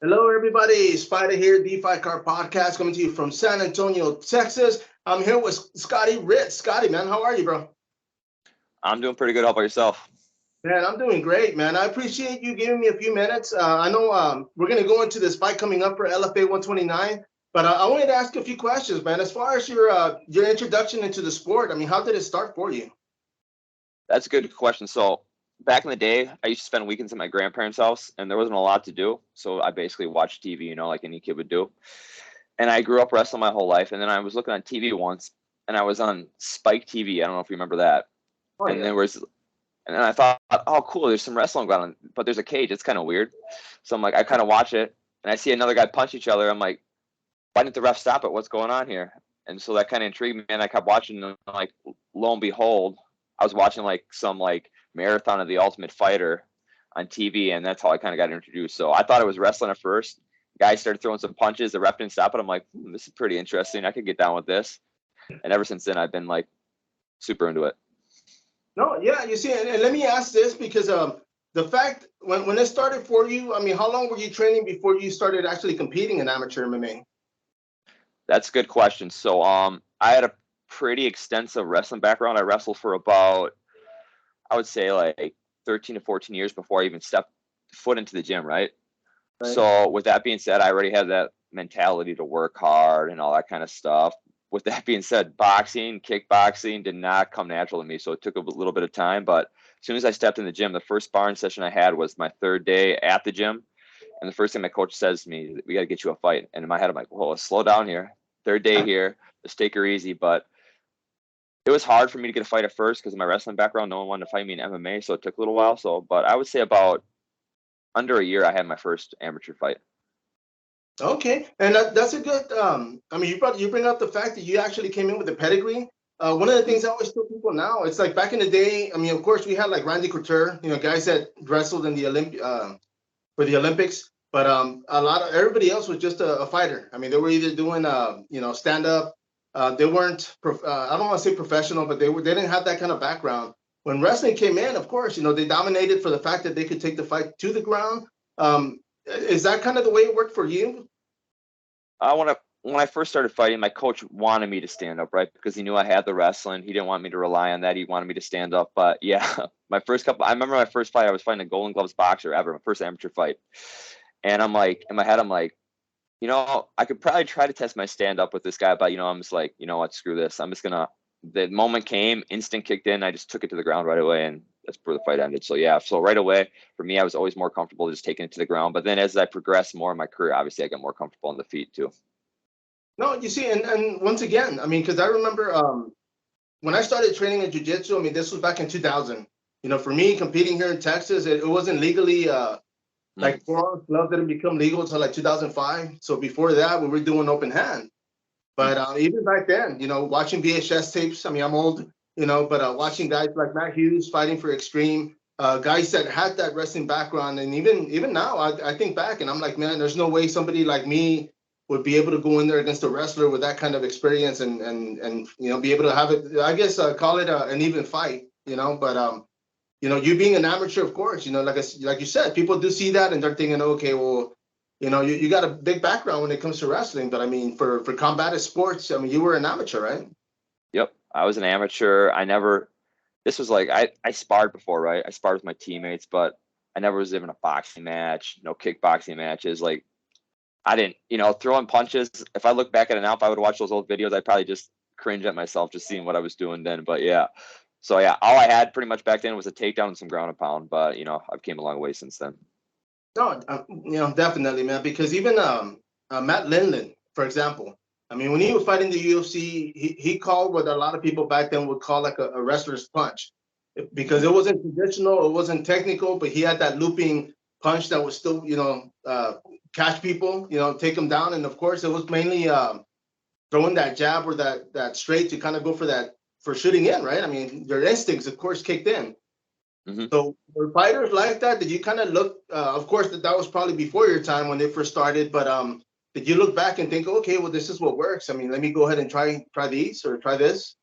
Hello, everybody. Spider here, DeFi Car Podcast, coming to you from San Antonio, Texas. I'm here with Scotty Writz. Scotty, man, how are you, bro? I'm doing pretty good. How about yourself? Man, I'm doing great, man. I appreciate you giving me a few minutes. I know we're going to go into this fight coming up for LFA 129, but I wanted to ask a few questions, man. As far as your introduction into the sport, I mean, how did it start for you? That's a good question. So back in the day, I used to spend weekends at my grandparents' house, and there wasn't a lot to do. So I basically watched TV, like any kid would do. And I grew up wrestling my whole life. And then I was looking on TV once, and I was on Spike TV. I don't know if you remember that. Oh, And yeah. and then I thought, oh, cool, there's some wrestling going on, but there's a cage. It's kind of weird. So I'm like, I kind of watch it, and I see another guy punch each other. I'm like, why didn't the ref stop it? What's going on here? And so that kind of intrigued me, and I kept watching. And like, lo and behold, I was watching like some like marathon of the Ultimate Fighter on TV, and that's how I kind of got introduced. So I thought it was wrestling at first. Guys started throwing some punches. The ref didn't stop it. I'm like, this is pretty interesting. I could get down with this. And ever since then, I've been like super into it. No, yeah, you see, and let me ask this because the fact when it started for you, I mean, how long were you training before you started actually competing in amateur MMA? That's a good question. So I had a pretty extensive wrestling background. I wrestled for about, I would say like 13 to 14 years before I even stepped foot into the gym, right? Right. So with that being said, I already had that mentality to work hard and all that kind of stuff. With that being said, boxing, kickboxing did not come natural to me. So it took a little bit of time. But as soon as I stepped in the gym, the first sparring session I had was my third day at the gym. And the first thing my coach says to me, we got to get you a fight. And in my head, I'm like, whoa, slow down here. Third day here. Let's take her easy. But it was hard for me to get a fight at first because of my wrestling background. No one wanted to fight me in MMA. So it took a little while. But I would say about under a year, I had my first amateur fight. Okay, and that's a good. I mean, you bring up the fact that you actually came in with a pedigree. One of the things I always tell people now, it's like back in the day. I mean, of course, we had like Randy Couture, guys that wrestled in the for the Olympics, but a lot of everybody else was just a fighter. I mean, they were either doing stand up. They weren't. I don't want to say professional, but they didn't have that kind of background. When wrestling came in, of course, they dominated for the fact that they could take the fight to the ground. Is that kind of the way it worked for you? When I first started fighting, my coach wanted me to stand up, right? Because he knew I had the wrestling. He didn't want me to rely on that. He wanted me to stand up. But yeah, I remember my first fight, I was fighting a Golden Gloves boxer ever, my first amateur fight. And I'm like, in my head, I'm like, I could probably try to test my stand up with this guy, but I'm just like, you know what, screw this. The moment came, instinct kicked in. I just took it to the ground right away, and that's where the fight ended. So yeah, so right away for me, I was always more comfortable just taking it to the ground. But then as I progressed more in my career, obviously I got more comfortable on the feet too. No, you see, and once again, I mean, because I remember when I started training in jiu-jitsu, I mean, this was back in 2000. For me, competing here in Texas, it wasn't legally Mm. like forearm gloves didn't become legal until like 2005. So before that, we were doing open hand. Mm. But even back then, watching VHS tapes. I mean, I'm old, but watching guys like Matt Hughes fighting for Extreme, guys that had that wrestling background, and even now, I think back and I'm like, man, there's no way somebody like me would be able to go in there against a wrestler with that kind of experience and be able to have it. I guess call it an even fight, But you being an amateur, of course, like you said, people do see that and they're thinking, okay, well, you got a big background when it comes to wrestling, but I mean, for combative sports, I mean, you were an amateur, right? Yep, I was an amateur. This was like I sparred before, right? I sparred with my teammates, but I never was in a boxing match, no kickboxing matches. Like I didn't, throwing punches. If I look back at it now, if I would watch those old videos, I'd probably just cringe at myself just seeing what I was doing then. But yeah, so yeah, all I had pretty much back then was a takedown and some ground and pound. But I've came a long way since then. No, definitely, man. Because even Matt Lindland, for example, I mean, when he was fighting the UFC, he called what a lot of people back then would call like a wrestler's punch, because it wasn't traditional, it wasn't technical, but he had that looping punch that was still, catch people, take them down, and of course, it was mainly throwing that jab or that straight to kind of go for shooting in, right? I mean, your instincts, of course, kicked in. Mm-hmm. So were fighters like that? Did you kind of look? Of course, that was probably before your time when they first started. But did you look back and think, okay, well, this is what works? I mean, let me go ahead and try these or try this.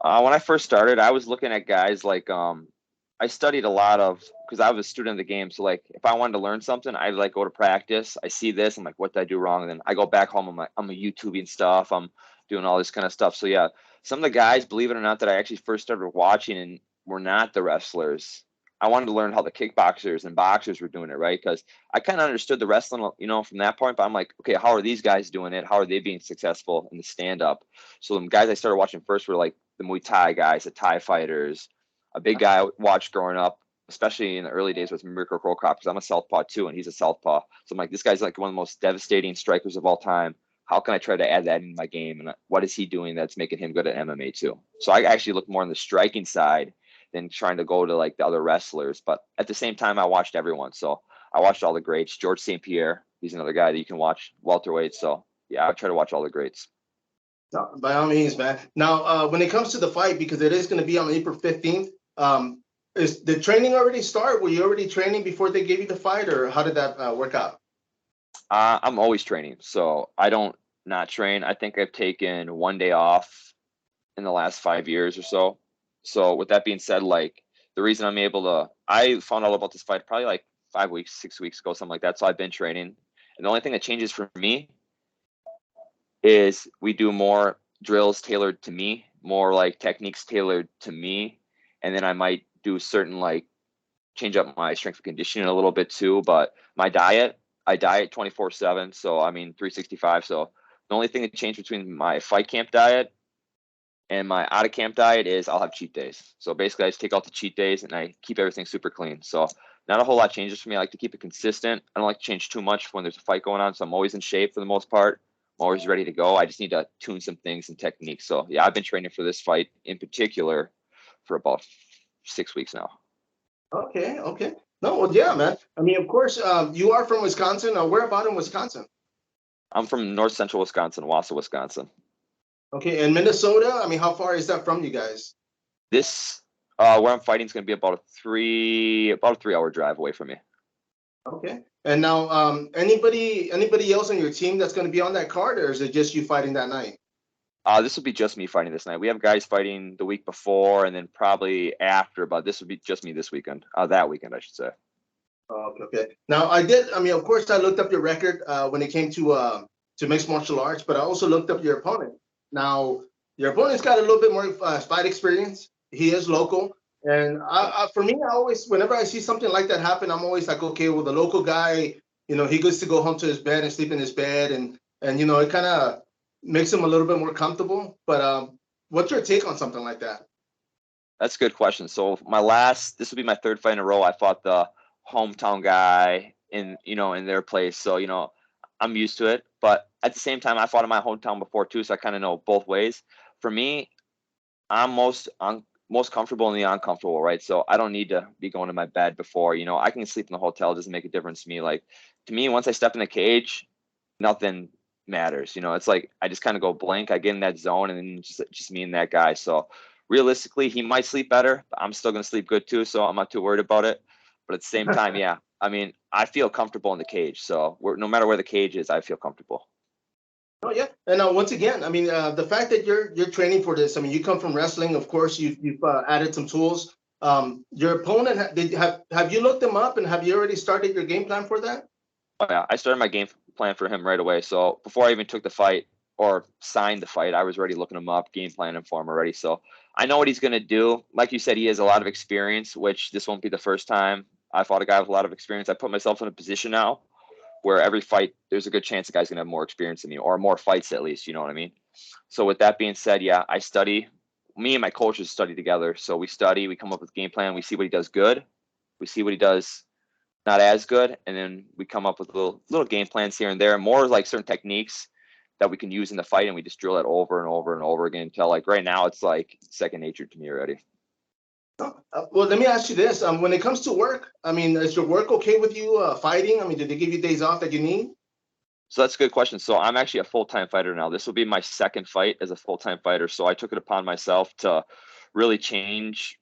When I first started, I was looking at guys like I studied a lot of because I was a student of the game. So like, if I wanted to learn something, I'd like go to practice. I see this, I'm like, what did I do wrong? And then I go back home. I'm like, I'm a YouTubing stuff. I'm doing all this kind of stuff. So yeah, some of the guys, believe it or not, that I actually first started watching and were not the wrestlers. I wanted to learn how the kickboxers and boxers were doing it, right? Because I kind of understood the wrestling, you know, from that point. But I'm like, okay, how are these guys doing it? How are they being successful in the stand-up? So the guys I started watching first were like the Muay Thai guys, the Thai fighters. A big guy I watched growing up, especially in the early days, was Mirko Cro Cop, because I'm a southpaw too, and he's a southpaw. So I'm like, this guy's like one of the most devastating strikers of all time. How can I try to add that in my game? And what is he doing that's making him good at MMA too? So I actually look more on the striking side than trying to go to like the other wrestlers. But at the same time, I watched everyone. So I watched all the greats. George St. Pierre, he's another guy that you can watch, welterweight. So yeah, I try to watch all the greats. No, by all means, man. Now, when it comes to the fight, because it is going to be on April 15th, is the training already start? Were you already training before they gave you the fight, or how did that work out? I'm always training, so I don't not train. I think I've taken 1 day off in the last 5 years or so. So with that being said, like the reason I'm able to, I found out about this fight probably like 5 weeks, 6 weeks ago, something like that. So I've been training, and the only thing that changes for me is we do more drills tailored to me, more like techniques tailored to me, and then I might do certain like change up my strength and conditioning a little bit too. But my diet, I diet 24/7. So I mean 365. So the only thing that changed between my fight camp diet and my out of camp diet is I'll have cheat days. So basically I just take out the cheat days and I keep everything super clean. So not a whole lot changes for me. I like to keep it consistent. I don't like to change too much when there's a fight going on. So I'm always in shape for the most part. I'm always ready to go. I just need to tune some things and techniques. So yeah, I've been training for this fight in particular for about 6 weeks now. Okay, okay. No, well, yeah, man. I mean, of course, you are from Wisconsin. Where about in Wisconsin? I'm from north central Wisconsin, Wausau, Wisconsin. Okay, and Minnesota. I mean, how far is that from you guys? This where I'm fighting is going to be about a 3 hour drive away from me. Okay. And now, anybody else on your team that's going to be on that card, or is it just you fighting that night? This will be just me fighting this night. We have guys fighting the week before and then probably after, but this would be just me this weekend. That weekend, I should say. Okay, okay. Now, I did. I mean, of course, I looked up your record when it came to mixed martial arts, but I also looked up your opponent. Now, your opponent's got a little bit more fight experience. He is local, and for me, I always, whenever I see something like that happen, I'm always like, okay, well, the local guy, he gets to go home to his bed and sleep in his bed, and it kind of makes him a little bit more comfortable. But what's your take on something like that? That's a good question. So this will be my third fight in a row. I fought the hometown guy in their place. So, I'm used to it. But at the same time, I fought in my hometown before too. So I kind of know both ways. For me, I'm most comfortable in the uncomfortable, right? So I don't need to be going to my bed before, I can sleep in the hotel. It doesn't make a difference to me. Like, to me, once I step in the cage, nothing matters. It's like I just kind of go blank. I get in that zone, and then just me and that guy. So realistically, he might sleep better, but I'm still gonna sleep good too. So I'm not too worried about it. But at the same time, yeah, I mean, I feel comfortable in the cage. So no matter where the cage is, I feel comfortable. Oh yeah, and once again, I mean, the fact that you're training for this, I mean, you come from wrestling, of course, you've added some tools. Your opponent, have you looked them up, and have you already started your game plan for that? Oh, yeah, I started my game plan for him right away. So before I even took the fight or signed the fight, I was already looking him up, game planning for him already. So I know what he's going to do. Like you said, he has a lot of experience, which this won't be the first time I fought a guy with a lot of experience. I put myself in a position now where every fight, there's a good chance the guy's going to have more experience than me, or more fights at least, you know what I mean? So with that being said, yeah, I study. Me and my coaches study together. So we study, we come up with a game plan, we see what he does good, we see what he does not as good, and then we come up with little game plans here and there, more like certain techniques that we can use in the fight, and we just drill it over and over and over again until, like, right now it's like second nature to me already. Well, let me ask you this: when it comes to work, I mean, is your work okay with you fighting? I mean, did they give you days off that you need? So that's a good question. So I'm actually a full-time fighter now. This will be my second fight as a full-time fighter. So I took it upon myself to really change.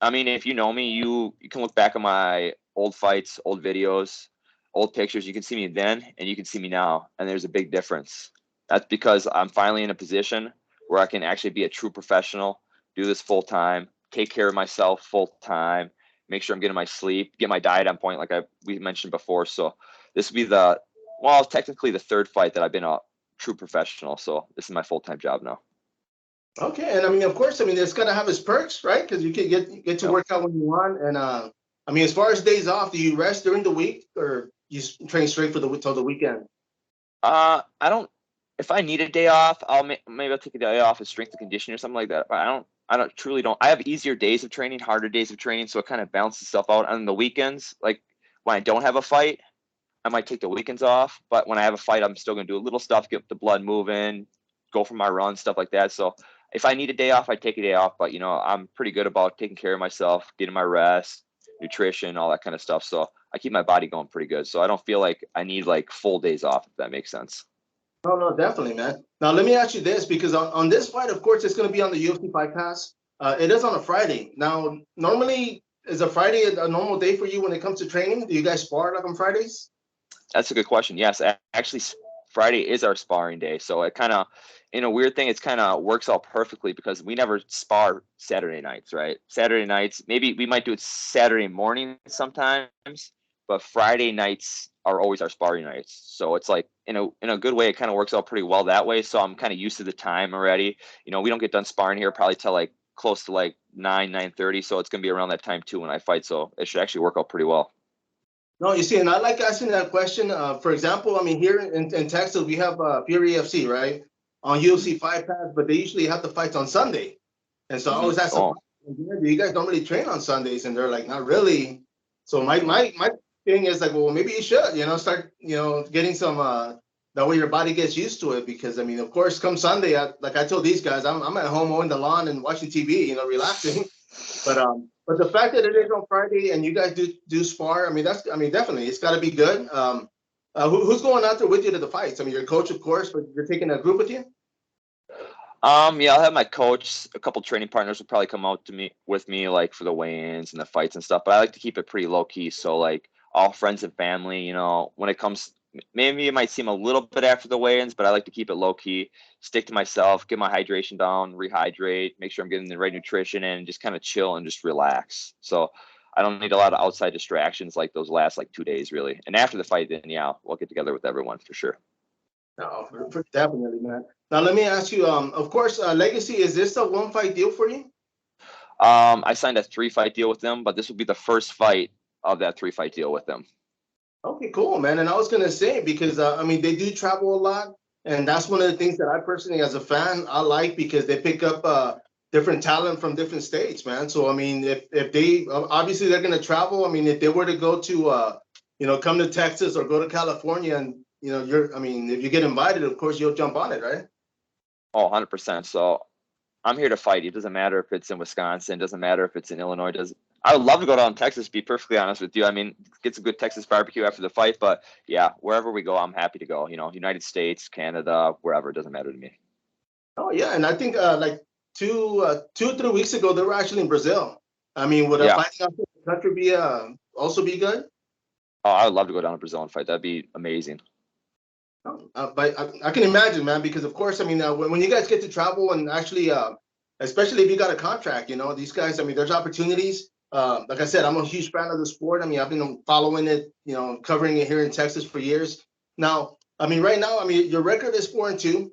I mean, if you know me, you can look back at my old fights, old videos, old pictures. You can see me then and you can see me now. And there's a big difference. That's because I'm finally in a position where I can actually be a true professional, do this full time, take care of myself full time, make sure I'm getting my sleep, get my diet on point, like we mentioned before. So this will be technically the third fight that I've been a true professional. So this is my full-time job now. Okay, and I mean, of course, I mean, it's got to have its perks, right? Because you can get to work out when you want. And I mean, as far as days off, do you rest during the week, or you train straight for till the weekend? I don't. If I need a day off, maybe I'll take a day off of strength and conditioning or something like that. But I truly don't. I have easier days of training, harder days of training, so it kind of balances stuff out. On the weekends, like when I don't have a fight, I might take the weekends off. But when I have a fight, I'm still gonna do a little stuff, get the blood moving, go for my run, stuff like that. So if I need a day off, I take a day off. But I'm pretty good about taking care of myself, getting my rest, nutrition, all that kind of stuff. So I keep my body going pretty good. So I don't feel like I need like full days off, if that makes sense. Oh, no, definitely, man. Now, let me ask you this, because on this fight, of course, it's going to be on the UFC Fight Pass. It is on a Friday. Now, normally, is a Friday a normal day for you when it comes to training? Do you guys spar like on Fridays? That's a good question. Yes, actually, Friday is our sparring day. So it kind of, in a weird thing, it's kind of works out perfectly because we never spar Saturday nights, right? Saturday nights, maybe we might do it Saturday morning sometimes, but Friday nights are always our sparring nights. So it's like in a good way, it kind of works out pretty well that way. So I'm kind of used to the time already. We don't get done sparring here probably till like close to like 9:30. So it's gonna be around that time too when I fight. So it should actually work out pretty well. No, you see, and I like asking that question. For example, I mean, here in Texas, we have Fury FC, right? On UFC Fight Pass, but they usually have the fights on Sunday. And so I always ask them, Oh, do you guys don't really train on Sundays? And they're like, not really. So my thing is like, well, maybe you should, start, getting some, that way your body gets used to it. Because I mean, of course, come Sunday, like I told these guys, I'm at home mowing the lawn and watching TV, relaxing. But the fact that it is on Friday and you guys do spar, I mean, definitely, it's got to be good. Who's going out there with you to the fights? I mean, your coach, of course, but you're taking a group with you? Yeah, I'll have my coach, a couple training partners will probably come out with me like for the weigh-ins and the fights and stuff. But I like to keep it pretty low key. So like all friends and family, when it comes, maybe it might seem a little bit after the weigh-ins, but I like to keep it low key, stick to myself, get my hydration down, rehydrate, make sure I'm getting the right nutrition and just kind of chill and just relax. So I don't need a lot of outside distractions like those last like 2 days really. And after the fight, then yeah, we'll get together with everyone for sure. No, definitely, man. Now let me ask you. Of course, Legacy, is this a one fight deal for you? I signed a 3-fight deal with them, but this will be the first fight of that 3-fight deal with them. Okay, cool, man. And I was gonna say, because I mean, they do travel a lot, and that's one of the things that I personally, as a fan, I like, because they pick up different talent from different states, man. So I mean, if they obviously they're gonna travel. I mean, if they were to go to come to Texas or go to California, and I mean, if you get invited, of course you'll jump on it, right? Oh, 100%. So I'm here to fight. It doesn't matter if it's in Wisconsin. It doesn't matter if it's in Illinois. I would love to go down to Texas, to be perfectly honest with you. I mean, get some good Texas barbecue after the fight. But yeah, wherever we go, I'm happy to go. United States, Canada, wherever. It doesn't matter to me. Oh yeah, and I think like 2 3 weeks ago they were actually in Brazil. I mean, would a Yeah. fighting outside the country be also be good? Oh, I would love to go down to Brazil and fight. That'd be amazing. But I can imagine, man, because of course, I mean, when you guys get to travel and actually, especially if you got a contract, these guys, I mean, there's opportunities. Like I said, I'm a huge fan of the sport. I mean, I've been following it, covering it here in Texas for years. Now, I mean, right now, I mean, your record is 4-2.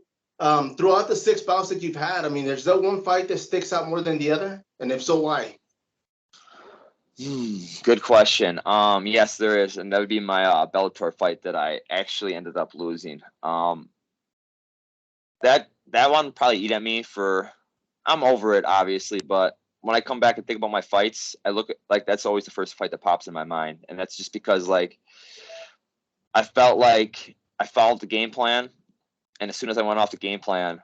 Throughout the 6 bouts that you've had, I mean, there's that one fight that sticks out more than the other, and if so, why? Good question. Yes, there is, and that would be my Bellator fight that I actually ended up losing. That one probably eat at me for. I'm over it, obviously, but when I come back and think about my fights, I look at like that's always the first fight that pops in my mind, and that's just because like I felt like I followed the game plan, and as soon as I went off the game plan,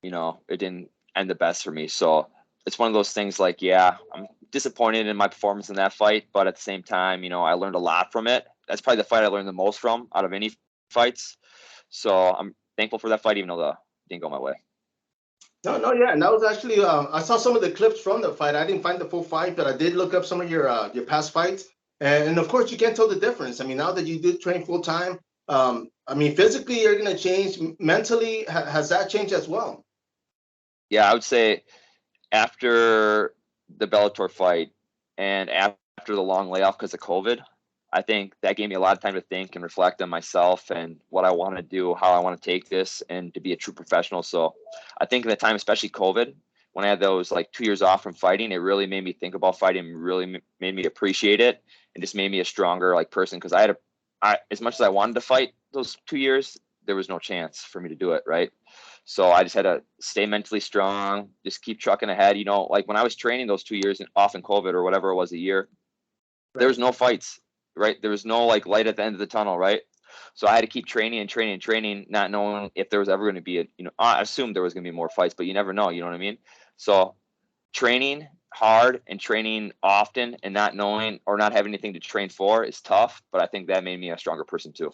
it didn't end the best for me. So it's one of those things like, yeah, I'm disappointed in my performance in that fight, but at the same time, I learned a lot from it. That's probably the fight I learned the most from out of any fights. So I'm thankful for that fight, even though it didn't go my way. No, yeah, and that was actually I saw some of the clips from the fight. I didn't find the full fight, but I did look up some of your past fights, and of course you can't tell the difference. I mean, now that you do train full time, I mean, physically you're gonna change. Mentally, has that changed as well? Yeah, I would say after the Bellator fight and after after the long layoff because of COVID. I think that gave me a lot of time to think and reflect on myself and what I want to do, how I want to take this, and to be a true professional. So I think in the time, especially COVID, when I had those like 2 years off from fighting, it really made me think about fighting, really made me appreciate it, and just made me a stronger like person. Because as much as I wanted to fight those 2 years, there was no chance for me to do it, right? So I just had to stay mentally strong, just keep trucking ahead. Like when I was training those 2 years off in COVID or whatever it was, a year, there was no fights, right? There was no like light at the end of the tunnel, right? So I had to keep training and training and training, not knowing if there was ever going to be I assumed there was going to be more fights, but you never know, you know what I mean? So training hard and training often and not knowing or not having anything to train for is tough, but I think that made me a stronger person too.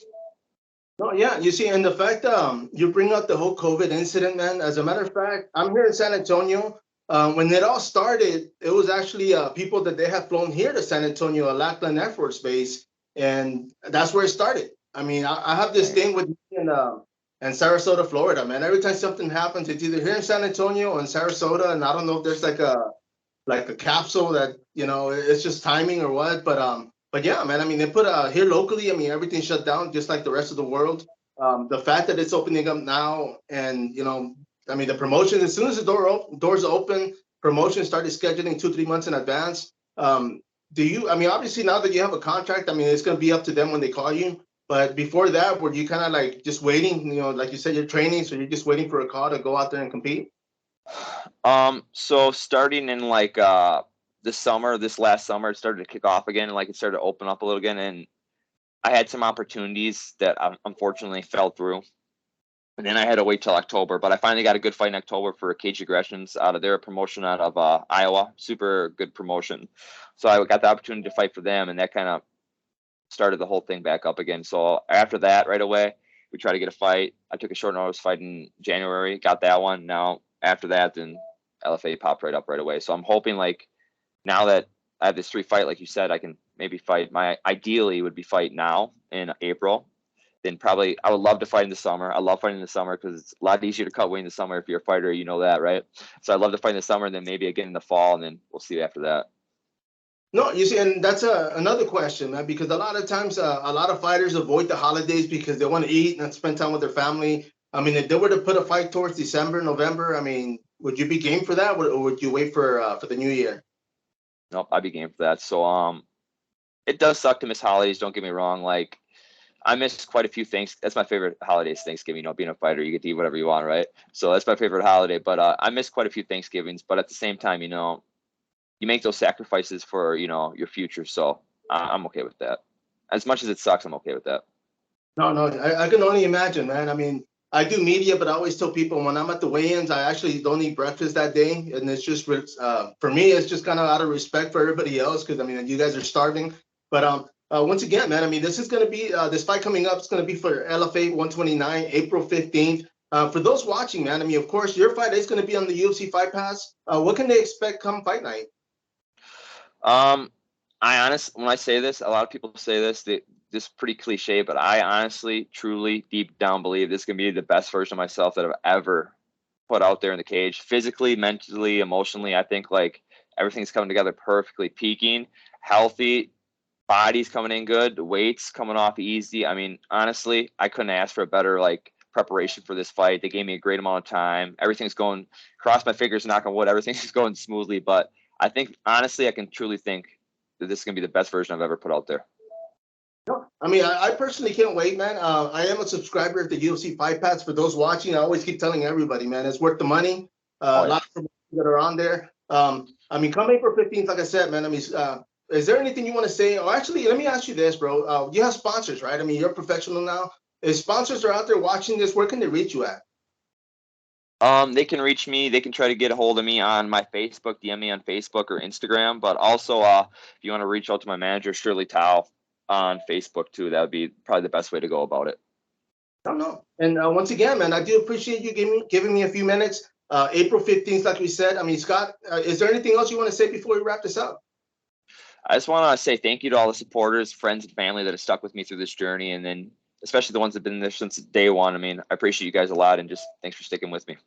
No, yeah, you see, and the fact you bring up the whole COVID incident, man. As a matter of fact, I'm here in San Antonio. When it all started, it was actually people that they had flown here to San Antonio, Lackland Air Force Base, and that's where it started. I mean, I have this thing with me in Sarasota, Florida, man. Every time something happens, it's either here in San Antonio or in Sarasota, and I don't know if there's like a capsule that it's just timing or what, but yeah, man. I mean, they put here locally. I mean, everything shut down just like the rest of the world. The fact that it's opening up now, and I mean, the promotion as soon as the doors open, promotion started scheduling 2-3 months in advance. I mean, obviously now that you have a contract, I mean, it's going to be up to them when they call you. But before that, were you kind of like just waiting? Like you said, you're training, so you're just waiting for a call to go out there and compete. So starting in like this last summer, it started to kick off again, and like it started to open up a little again, and I had some opportunities that unfortunately fell through. And then I had to wait till October, but I finally got a good fight in October for Cage Aggressions out of their promotion out of Iowa. Super good promotion. So I got the opportunity to fight for them, and that kind of started the whole thing back up again. So after that, right away, we tried to get a fight. I took a short notice fight in January, got that one. Now after that, then LFA popped right up right away. So I'm hoping like now that I have this 3 fight, like you said, I can maybe fight. My ideally would be fight now in April. Then probably I would love to fight in the summer. I love fighting in the summer because it's a lot easier to cut weight in the summer if you're a fighter, you know that, right? So I'd love to fight in the summer and then maybe again in the fall, and then we'll see after that. No, you see, and that's another question, man, because a lot of times a lot of fighters avoid the holidays because they want to eat and spend time with their family. I mean, if they were to put a fight towards December, November, I mean, would you be game for that, or would you wait for the new year? Nope, I'd be game for that. So it does suck to miss holidays. Don't get me wrong. Like I miss quite a few things. That's my favorite holiday is Thanksgiving. Being a fighter, you get to eat whatever you want, right? So that's my favorite holiday. But I miss quite a few Thanksgivings. But at the same time, you make those sacrifices for your future. So I'm okay with that. As much as it sucks, I'm okay with that. No, I can only imagine, man. I mean, I do media, but I always tell people when I'm at the weigh-ins, I actually don't eat breakfast that day, and it's just for me, it's just kind of out of respect for everybody else because I mean, you guys are starving. But once again, man, I mean, this is going to be this fight coming up. It's going to be for LFA 129, April 15th. For those watching, man, I mean, of course, your fight is going to be on the UFC Fight Pass. What can they expect come fight night? When I say this, a lot of people say this, this is pretty cliche, but I honestly, truly, deep down believe this is going to be the best version of myself that I've ever put out there in the cage. Physically, mentally, emotionally, I think like everything's coming together perfectly, peaking, healthy, body's coming in good, the weight's coming off easy. I mean, honestly, I couldn't ask for a better like preparation for this fight. They gave me a great amount of time. Everything's going, cross my fingers, knock on wood, everything's going smoothly. But I think, honestly, I can truly think that this is going to be the best version I've ever put out there. I mean, I personally can't wait, man. I am a subscriber of the UFC Fight Pass. For those watching, I always keep telling everybody, man, it's worth the money. A lot of promotions that are on there. I mean, come April 15th, like I said, man, I mean, is there anything you want to say? Or actually, let me ask you this, bro. You have sponsors, right? I mean, you're a professional now. If sponsors are out there watching this, where can they reach you at? They can reach me. They can try to get a hold of me on my Facebook, DM me on Facebook or Instagram. But also, if you want to reach out to my manager, Shirley Tao, on Facebook too, that would be probably the best way to go about it. I don't know. And once again, man, I do appreciate you giving me a few minutes. April 15th, like we said. I mean, Scott, is there anything else you want to say before we wrap this up? I just want to say thank you to all the supporters, friends, and family that have stuck with me through this journey, and then especially the ones that have been there since day one. I mean, I appreciate you guys a lot, and just thanks for sticking with me.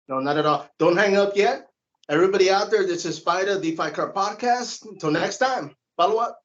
No, not at all. Don't hang up yet. Everybody out there, this is Spider, the Fight Card Podcast. Until next time. Follow up?